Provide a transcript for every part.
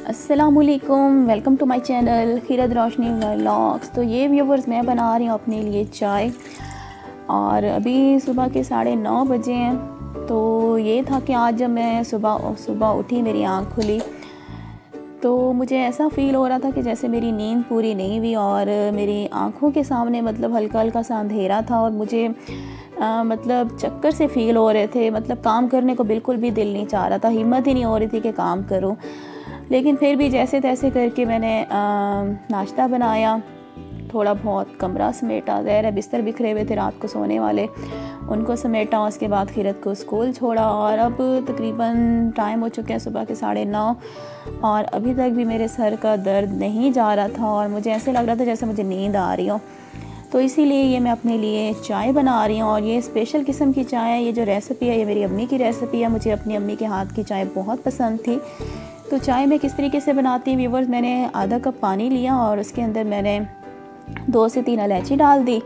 अस्सलामुअलैकुम, welcome to my channel Khirat Roshni vlogs. तो ये व्यूवर्स मैं बना रही हूँ अपने लिए चाय, और अभी सुबह के 9:30 बजे हैं। तो ये था कि आज जब मैं सुबह उठी, मेरी आँख खुली तो मुझे ऐसा फ़ील हो रहा था कि जैसे मेरी नींद पूरी नहीं हुई और मेरी आँखों के सामने मतलब हल्का हल्का सा अंधेरा था, और मुझे मतलब चक्कर से फ़ील हो रहे थे। मतलब काम करने को बिल्कुल भी दिल नहीं चाह रहा था, हिम्मत ही नहीं हो रही थी कि काम करूं। लेकिन फिर भी जैसे तैसे करके मैंने नाश्ता बनाया, थोड़ा बहुत कमरा समेटा, ज़ाहिर है बिस्तर बिखरे हुए थे रात को सोने वाले, उनको समेटा। उसके बाद खीरत को स्कूल छोड़ा, और अब तकरीबन टाइम हो चुके हैं सुबह के 9:30, और अभी तक भी मेरे सर का दर्द नहीं जा रहा था, और मुझे ऐसे लग रहा था जैसे मुझे नींद आ रही हो। तो इसीलिए ये मैं अपने लिए चाय बना रही हूँ, और ये स्पेशल किस्म की चाय है। ये जो रेसिपी है ये मेरी अम्मी की रेसिपी है, मुझे अपनी अम्मी के हाथ की चाय बहुत पसंद थी। तो चाय मैं किस तरीके से बनाती हूँ व्यूअर्स, मैंने आधा कप पानी लिया और उसके अंदर मैंने 2 से 3 इलायची डाल दी,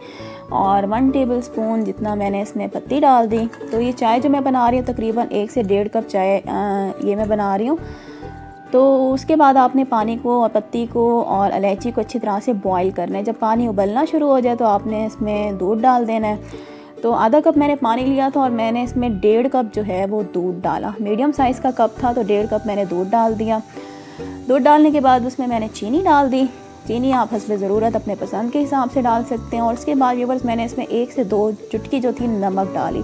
और 1 टेबलस्पून जितना मैंने इसमें पत्ती डाल दी। तो ये चाय जो मैं बना रही हूँ तकरीबन 1 से 1.5 कप चाय ये मैं बना रही हूँ। तो उसके बाद आपने पानी को और पत्ती को और इलायची को अच्छी तरह से बॉईल करना है। जब पानी उबलना शुरू हो जाए तो आपने इसमें दूध डाल देना है। तो आधा कप मैंने पानी लिया था और मैंने इसमें 1.5 कप जो है वो दूध डाला। मीडियम साइज़ का कप था तो 1.5 कप मैंने दूध डाल दिया। दूध डालने के बाद उसमें मैंने चीनी डाल दी। चीनी आप हस्बे ज़रूरत अपने पसंद के हिसाब से डाल सकते हैं। और उसके बाद व्यूअर्स मैंने इसमें 1 से 2 चुटकी जो थी नमक डाली।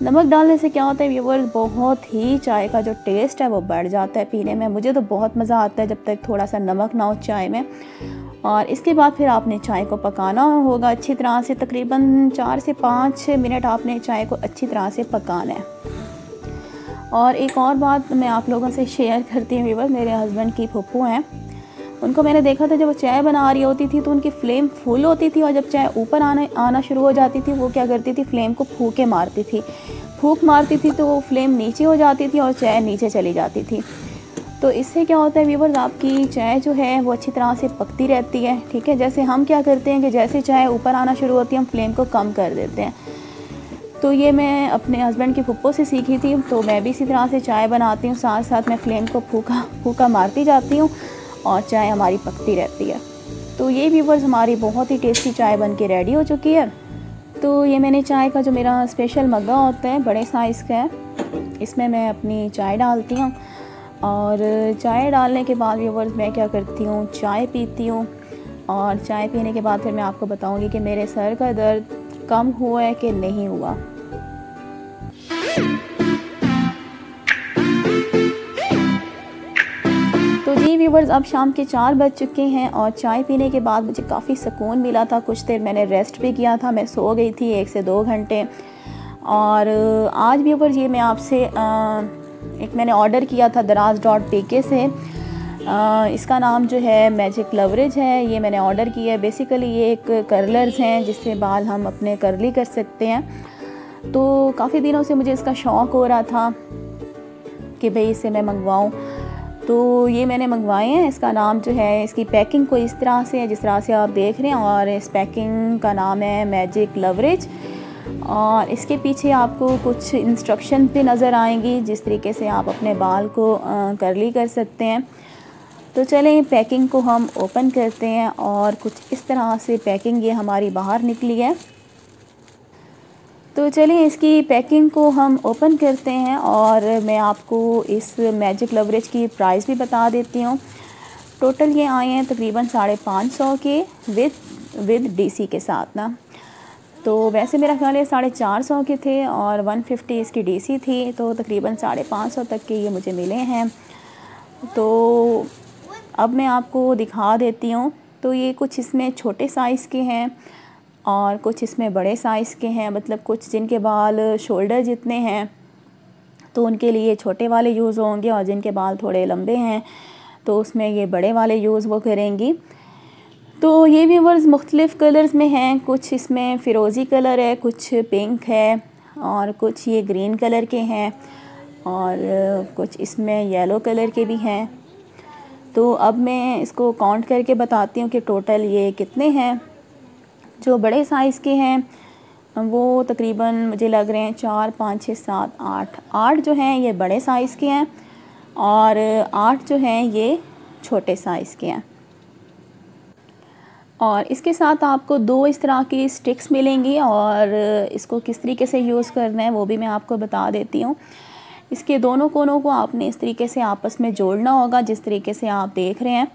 नमक डालने से क्या होता है व्यूअर्स, बहुत ही चाय का जो टेस्ट है वो बढ़ जाता है पीने में। मुझे तो बहुत मज़ा आता है जब तक थोड़ा सा नमक ना हो चाय में। और इसके बाद फिर आपने चाय को पकाना होगा अच्छी तरह से, तकरीबन 4 से 5 मिनट आपने चाय को अच्छी तरह से पकाना है। और एक और बात मैं आप लोगों से शेयर करती हूँ व्यूअर्स, मेरे हस्बैंड की फूफू हैं, उनको मैंने देखा था जब वो चाय बना रही होती थी तो उनकी फ्लेम फुल होती थी, और जब चाय ऊपर आना शुरू हो जाती थी वो क्या करती थी, फ्लेम को फूंक मारती थी। फूंक मारती थी तो वो फ्लेम नीचे हो जाती थी और चाय नीचे चली जाती थी। तो इससे क्या होता है व्यूअर्स, आपकी चाय जो है वो अच्छी तरह से पकती रहती है। ठीक है, जैसे हम क्या करते हैं कि जैसे चाय ऊपर आना शुरू होती है हम फ्लेम को कम कर देते हैं। तो ये मैं अपने हस्बैंड की फुप्पो से सीखी थी। तो मैं भी इसी तरह से चाय बनाती हूँ, साथ साथ मैं फ्लेम को फूंका मारती जाती हूँ और चाय हमारी पकती रहती है। तो ये व्यूअर्स हमारी बहुत ही टेस्टी चाय बन के रेडी हो चुकी है। तो ये मैंने चाय का जो मेरा स्पेशल मग्गा होता है बड़े साइज़ का है, इसमें मैं अपनी चाय डालती हूँ। और चाय डालने के बाद व्यूअर्स मैं क्या करती हूँ, चाय पीती हूँ। और चाय पीने के बाद फिर मैं आपको बताऊँगी कि मेरे सर का दर्द कम हुआ है कि नहीं हुआ। तो जी व्यूवर्स, अब शाम के 4 बज चुके हैं और चाय पीने के बाद मुझे काफ़ी सुकून मिला था। कुछ देर मैंने रेस्ट भी किया था, मैं सो गई थी 1 से 2 घंटे। और आज व्यूवर्स ये मैं आपसे एक मैंने ऑर्डर किया था daraz.pk से। इसका नाम जो है मैजिक लवरेज है, ये मैंने ऑर्डर किया है। बेसिकली ये एक कर्लर्स हैं जिससे बाल हम अपने कर्ली कर सकते हैं। तो काफ़ी दिनों से मुझे इसका शौक़ हो रहा था कि भाई इसे मैं मंगवाऊँ, तो ये मैंने मंगवाए हैं। इसका नाम जो है, इसकी पैकिंग को इस तरह से है जिस तरह से आप देख रहे हैं, और इस पैकिंग का नाम है मैजिक लवरेज। और इसके पीछे आपको कुछ इंस्ट्रक्शन भी नज़र आएंगी जिस तरीके से आप अपने बाल को कर्ली कर सकते हैं। तो चलें पैकिंग को हम ओपन करते हैं, और कुछ इस तरह से पैकिंग ये हमारी बाहर निकली है। तो चलिए इसकी पैकिंग को हम ओपन करते हैं, और मैं आपको इस मैजिक लवरेज की प्राइस भी बता देती हूँ। टोटल ये आए हैं तकरीबन 550 के विद डीसी के साथ ना। तो वैसे मेरा ख्याल है 450 के थे और 150 इसकी डीसी थी, तो तकरीबन 550 तक के ये मुझे मिले हैं। तो अब मैं आपको दिखा देती हूँ। तो ये कुछ इसमें छोटे साइज़ के हैं और कुछ इसमें बड़े साइज़ के हैं। मतलब कुछ जिनके बाल शोल्डर जितने हैं तो उनके लिए छोटे वाले यूज़ होंगे, और जिनके बाल थोड़े लंबे हैं तो उसमें ये बड़े वाले यूज़ वो करेंगी। तो ये व्यूअर्स मुख्तलिफ़ कलर्स में हैं। कुछ इसमें फ़िरोज़ी कलर है, कुछ पिंक है, और कुछ ये ग्रीन कलर के हैं, और कुछ इसमें येलो कलर के भी हैं। तो अब मैं इसको काउंट करके बताती हूँ कि टोटल ये कितने हैं। जो बड़े साइज़ के हैं वो तकरीबन मुझे लग रहे हैं 4, 5, 6, 7, 8 जो हैं ये बड़े साइज़ के हैं और 8 जो हैं ये छोटे साइज़ के हैं। और इसके साथ आपको 2 इस तरह की स्टिक्स मिलेंगी और इसको किस तरीके से यूज़ करना है वो भी मैं आपको बता देती हूँ। इसके दोनों कोनों को आपने इस तरीके से आपस में जोड़ना होगा, जिस तरीके से आप देख रहे हैं।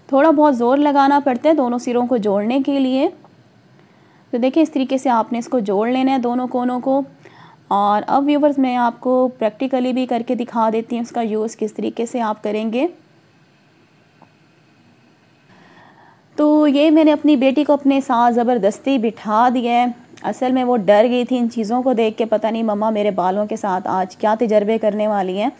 थोड़ा बहुत ज़ोर लगाना पड़ता है दोनों सिरों को जोड़ने के लिए। तो देखिए इस तरीके से आपने इसको जोड़ लेना है दोनों कोनों को। और अब व्यूवर्स मैं आपको प्रैक्टिकली भी करके दिखा देती हूँ इसका यूज़ किस तरीके से आप करेंगे। तो ये मैंने अपनी बेटी को अपने साथ ज़बरदस्ती बिठा दिया है। असल में वो डर गई थी इन चीज़ों को देख के, पता नहीं मम्मा मेरे बालों के साथ आज क्या तजर्बे करने वाली हैं।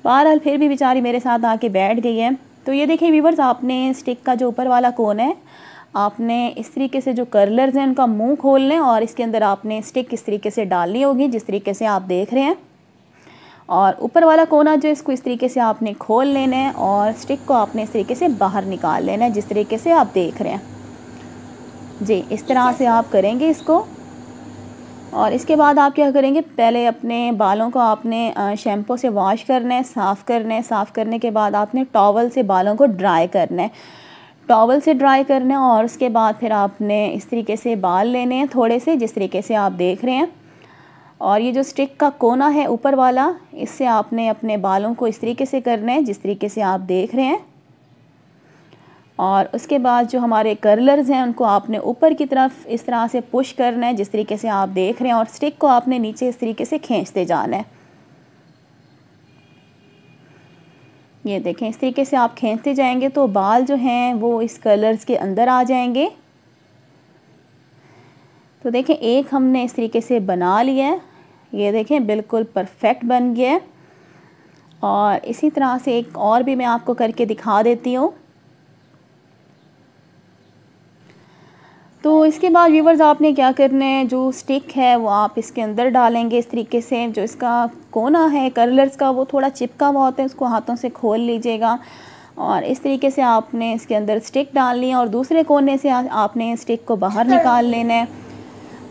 बहरहाल फिर भी बेचारी मेरे साथ आके बैठ गई है। तो ये देखिए व्यूवर्स, आपने स्टिक का जो ऊपर वाला कोन है आपने इस तरीके से जो कर्लर्स हैं उनका मुंह खोल लें और इसके अंदर आपने स्टिक इस तरीके से डालनी होगी जिस तरीके से आप देख रहे हैं। और ऊपर वाला कोना जो इसको इस तरीके से आपने खोल लेना है और स्टिक को आपने इस तरीके से बाहर निकाल लेना है जिस तरीके से आप देख रहे हैं जी। इस तरह से आप करेंगे इसको। और इसके बाद आप क्या करेंगे, पहले अपने बालों को आपने शैम्पू से वॉश करना है, साफ़ करना है। साफ़ करने के बाद आपने टॉवल से बालों को ड्राई करना है, टॉवल से ड्राई करना है। और उसके बाद फिर आपने इस तरीके से बाल लेने हैं थोड़े से, जिस तरीके से आप देख रहे हैं। और ये जो स्टिक का कोना है ऊपर वाला, इससे आपने अपने बालों को इस तरीके से करना है जिस तरीके से आप देख रहे हैं। और उसके बाद जो हमारे कर्लर्स हैं उनको आपने ऊपर की तरफ इस तरह से पुश करना है जिस तरीके से आप देख रहे हैं। और स्टिक को आपने नीचे इस तरीके से खींचते जाना है। ये देखें, इस तरीके से आप खींचते जाएंगे तो बाल जो हैं वो इस कलर्स के अंदर आ जाएंगे। तो देखें एक हमने इस तरीके से बना लिया है, ये देखें बिल्कुल परफेक्ट बन गया है। और इसी तरह से एक और भी मैं आपको करके दिखा देती हूँ। तो इसके बाद व्यूवर्स आपने क्या करना है, जो स्टिक है वो आप इसके अंदर डालेंगे इस तरीके से। जो इसका कोना है कर्लर्स का वो थोड़ा चिपका हुआ होता है, उसको हाथों से खोल लीजिएगा। और इस तरीके से आपने इसके अंदर स्टिक डालनी है और दूसरे कोने से आपने स्टिक को बाहर निकाल लेना है।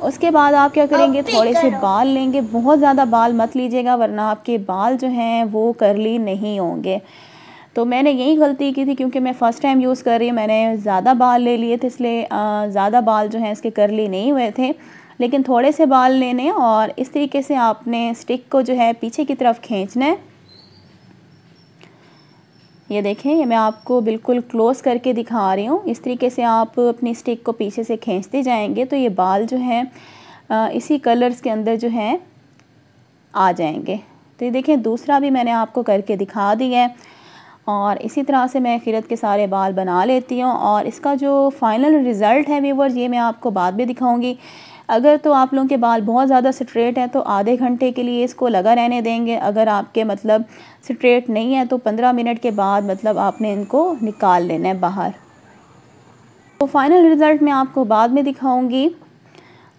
उसके बाद आप क्या करेंगे, थोड़े से बाल लेंगे, बहुत ज़्यादा बाल मत लीजिएगा वरना आपके बाल जो हैं वो करली नहीं होंगे। तो मैंने यही गलती की थी क्योंकि मैं फ़र्स्ट टाइम यूज़ कर रही हूँ, मैंने ज़्यादा बाल ले लिए थे, इसलिए ज़्यादा बाल जो हैं इसके करली नहीं हुए थे। लेकिन थोड़े से बाल लेने और इस तरीके से आपने स्टिक को जो है पीछे की तरफ खींचना है। ये देखें, ये मैं आपको बिल्कुल क्लोज़ करके दिखा रही हूँ। इस तरीके से आप अपनी स्टिक को पीछे से खींचते जाएंगे तो ये बाल जो हैं इसी कलर्स के अंदर जो हैं आ जाएंगे। तो ये देखें दूसरा भी मैंने आपको करके दिखा दिया है। और इसी तरह से मैं खीरत के सारे बाल बना लेती हूँ। और इसका जो फाइनल रिज़ल्ट है व्यूअर्स ये मैं आपको बाद में दिखाऊंगी। अगर तो आप लोगों के बाल बहुत ज़्यादा स्ट्रेट हैं तो आधे घंटे के लिए इसको लगा रहने देंगे। अगर आपके मतलब स्ट्रेट नहीं है तो 15 मिनट के बाद मतलब आपने इनको निकाल लेना है बाहर। तो फाइनल रिज़ल्ट मैं आपको बाद में दिखाऊंगी।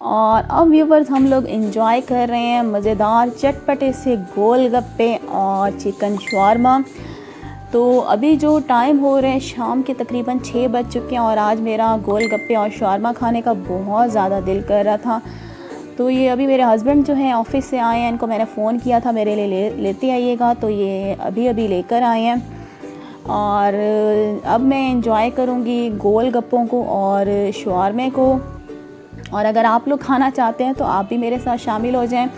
और अब व्यूवर्स हम लोग इंजॉय कर रहे हैं मज़ेदार चटपटे से गोलगप्पे और चिकन शवारमा। तो अभी जो टाइम हो रहे हैं शाम के तकरीबन 6 बज चुके हैं और आज मेरा गोलगप्पे और शवारमा खाने का बहुत ज़्यादा दिल कर रहा था। तो ये अभी मेरे हस्बैंड जो हैं ऑफ़िस से आए हैं, इनको मैंने फ़ोन किया था मेरे लिए लेते आइएगा, तो ये अभी लेकर आए हैं। और अब मैं इंजॉय करूँगी गोलगप्पों को और शवारमे को। और अगर आप लोग खाना चाहते हैं तो आप भी मेरे साथ शामिल हो जाएं।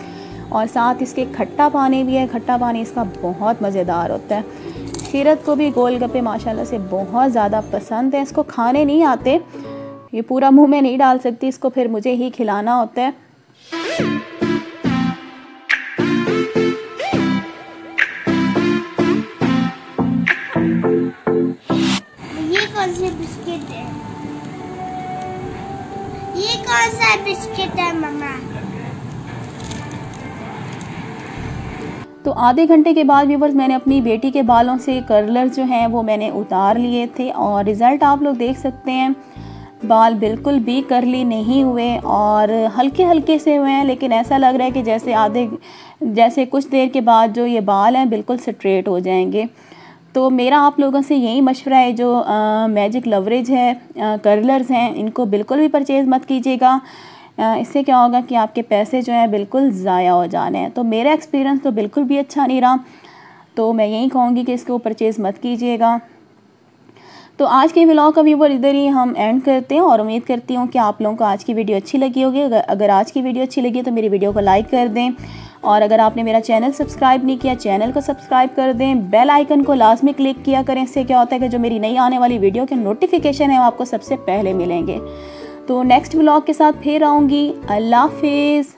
और साथ इसके खट्टा पानी भी है, खट्टा पानी इसका बहुत मज़ेदार होता है। खीरत को भी गोलगप्पे माशाल्लाह से बहुत ज़्यादा पसंद है। इसको खाने नहीं आते, ये पूरा मुंह में नहीं डाल सकती, इसको फिर मुझे ही खिलाना होता है। ये कौन से बिस्किट है? ये कौन सा बिस्किट है मम्मा? तो आधे घंटे के बाद व्यूवर्स मैंने अपनी बेटी के बालों से कर्लर जो हैं वो मैंने उतार लिए थे और रिज़ल्ट आप लोग देख सकते हैं। बाल बिल्कुल भी करली नहीं हुए और हल्के हल्के से हुए हैं, लेकिन ऐसा लग रहा है कि जैसे कुछ देर के बाद जो ये बाल हैं बिल्कुल स्ट्रेट हो जाएंगे। तो मेरा आप लोगों से यही मशवरा है, जो मैजिक लवरेज है कर्लर्स हैं इनको बिल्कुल भी परचेज़ मत कीजिएगा। इससे क्या होगा कि आपके पैसे जो हैं बिल्कुल ज़ाया हो जाने हैं। तो मेरा एक्सपीरियंस तो बिल्कुल भी अच्छा नहीं रहा, तो मैं यही कहूँगी कि इसको परचेज़ मत कीजिएगा। तो आज के व्लॉग का व्यूवर इधर ही हम एंड करते हैं और उम्मीद करती हूँ कि आप लोगों को आज की वीडियो अच्छी लगी होगी। अगर आज की वीडियो अच्छी लगी तो मेरी वीडियो को लाइक कर दें, और अगर आपने मेरा चैनल सब्सक्राइब नहीं किया चैनल को सब्सक्राइब कर दें, बेल आइकन को लाजमी क्लिक किया करें। इससे क्या होता है कि जो मेरी नई आने वाली वीडियो के नोटिफिकेशन है वो आपको सबसे पहले मिलेंगे। तो नेक्स्ट व्लॉग के साथ फिर आऊँगी। अल्लाह हाफिज़।